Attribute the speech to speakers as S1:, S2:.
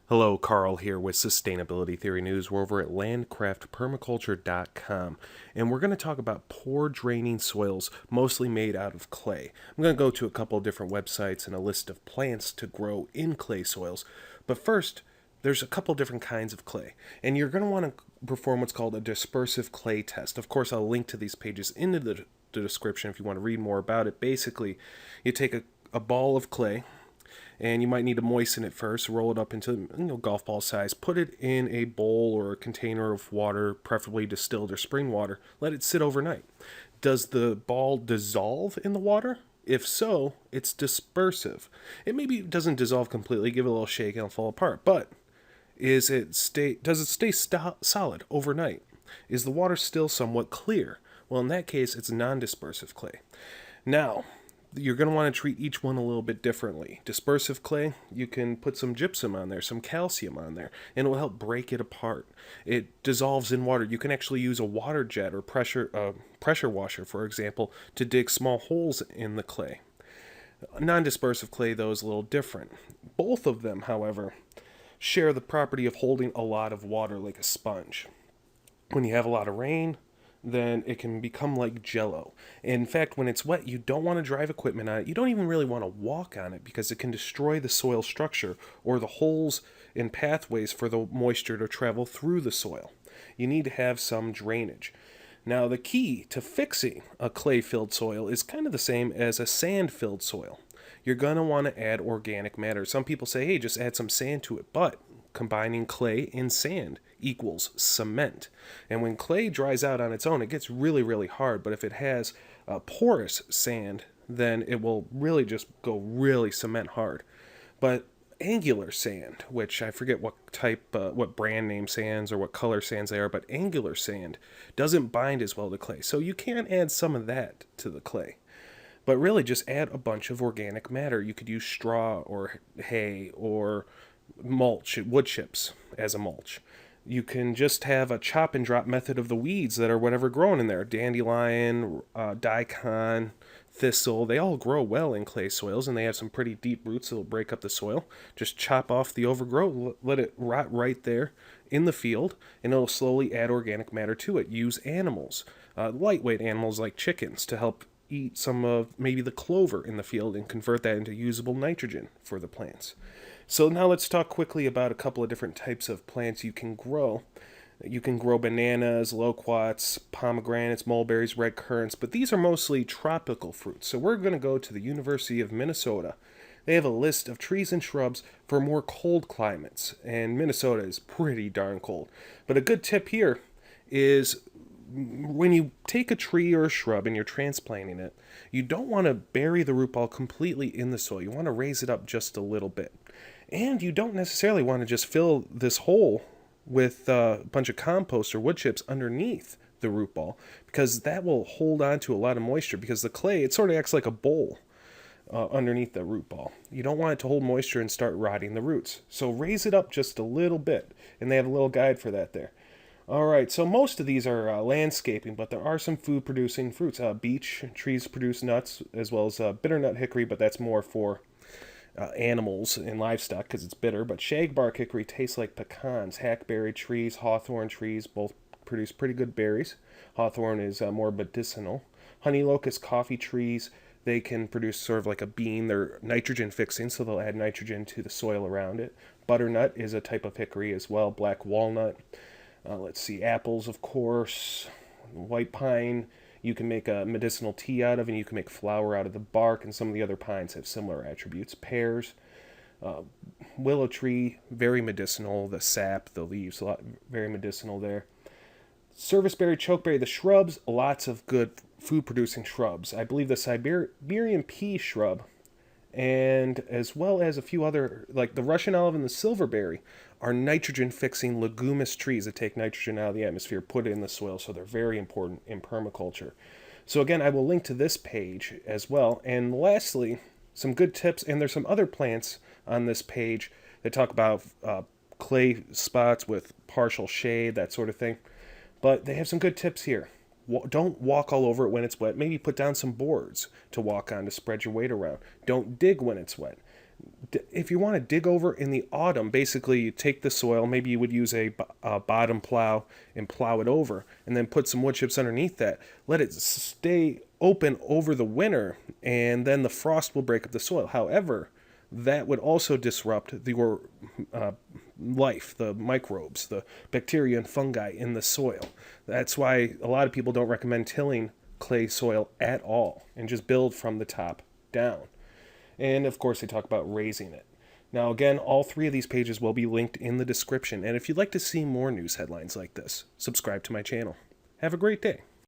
S1: Hello, Carl here with Sustainability Theory News. We're over at landcraftpermaculture.com, and we're going to talk about poor draining soils, mostly made out of clay. I'm going to go to a couple of different websites and a list of plants to grow in clay soils. But first, there's a couple different kinds of clay, and you're going to want to perform what's called a dispersive clay test. Of course, I'll link to these pages in the description if you want to read more about it. Basically, you take a ball of clay, and you might need to moisten it first, roll it up into golf ball size, put it in a bowl or a container of water, preferably distilled or spring water, let it sit overnight. Does the ball dissolve in the water? If so, it's dispersive. It maybe doesn't dissolve completely, give it a little shake and it'll fall apart, but does it stay solid overnight? Is the water still somewhat clear? Well, in that case, it's non-dispersive clay. Now, you're going to want to treat each one a little bit differently. Dispersive clay, you can put some gypsum on there, some calcium on there, and it will help break it apart. It dissolves in water. You can actually use a water jet or pressure washer, for example, to dig small holes in the clay. Non-dispersive clay, though, is a little different. Both of them, however, share the property of holding a lot of water like a sponge. When you have a lot of rain, then it can become like jello. In fact, when it's wet, you don't want to drive equipment on it. You don't even really want to walk on it because it can destroy the soil structure or the holes in pathways for the moisture to travel through the soil. You need to have some drainage. Now, the key to fixing a clay-filled soil is kind of the same as a sand-filled soil. You're going to want to add organic matter. Some people say, hey, just add some sand to it, but combining clay and sand equals cement. And when clay dries out on its own, it gets really, really hard. But if it has porous sand, then it will really just go really cement hard. But angular sand, which I forget what type, what brand name sands or what color sands they are, but angular sand doesn't bind as well to clay. So you can add some of that to the clay. But really just add a bunch of organic matter. You could use straw or hay or mulch, wood chips as a mulch. You can just have a chop and drop method of the weeds that are whatever growing in there. Dandelion, daikon, thistle, they all grow well in clay soils and they have some pretty deep roots that will break up the soil. Just chop off the overgrowth, let it rot right there in the field, and it'll slowly add organic matter to it. Use animals, lightweight animals like chickens, to help eat some of maybe the clover in the field and convert that into usable nitrogen for the plants. So now let's talk quickly about a couple of different types of plants you can grow. You can grow bananas, loquats, pomegranates, mulberries, red currants, but these are mostly tropical fruits. So we're going to go to the University of Minnesota. They have a list of trees and shrubs for more cold climates, and Minnesota is pretty darn cold. But a good tip here is when you take a tree or a shrub and you're transplanting it, you don't want to bury the root ball completely in the soil. You want to raise it up just a little bit. And you don't necessarily want to just fill this hole with a bunch of compost or wood chips underneath the root ball, because that will hold on to a lot of moisture, because the clay, it sort of acts like a bowl underneath the root ball. You don't want it to hold moisture and start rotting the roots. So raise it up just a little bit, and they have a little guide for that there. All right, so most of these are landscaping, but there are some food-producing fruits. Beech trees produce nuts, as well as bitternut hickory, but that's more for animals and livestock because it's bitter. But shagbark hickory tastes like pecans. Hackberry trees, hawthorn trees both produce pretty good berries. Hawthorn is more medicinal. Honey locust coffee trees, they can produce sort of like a bean. They're nitrogen fixing, so they'll add nitrogen to the soil around it. Butternut is a type of hickory as well. Black walnut. Let's see, apples, of course. White pine, you can make a medicinal tea out of, and you can make flour out of the bark, and some of the other pines have similar attributes. Pears, willow tree, very medicinal. The sap, the leaves, very medicinal there. Serviceberry, chokeberry, the shrubs, lots of good food-producing shrubs. I believe the Siberian pea shrub, and as well as a few other, like the Russian olive and the silverberry, are nitrogen-fixing leguminous trees that take nitrogen out of the atmosphere, put it in the soil, so they're very important in permaculture. So again, I will link to this page as well. And lastly, some good tips, and there's some other plants on this page that talk about clay spots with partial shade, that sort of thing. But they have some good tips here. Don't walk all over it when it's wet. Maybe put down some boards to walk on to spread your weight around. Don't dig when it's wet. if you want to dig over in the autumn, basically you take the soil, maybe you would use a bottom plow and plow it over, and then put some wood chips underneath that. Let it stay open over the winter, and then the frost will break up the soil. However, that would also disrupt your life, the microbes, the bacteria and fungi in the soil. That's why a lot of people don't recommend tilling clay soil at all and just build from the top down. And of course, they talk about raising it. Now, again, all three of these pages will be linked in the description. And if you'd like to see more news headlines like this, subscribe to my channel. Have a great day.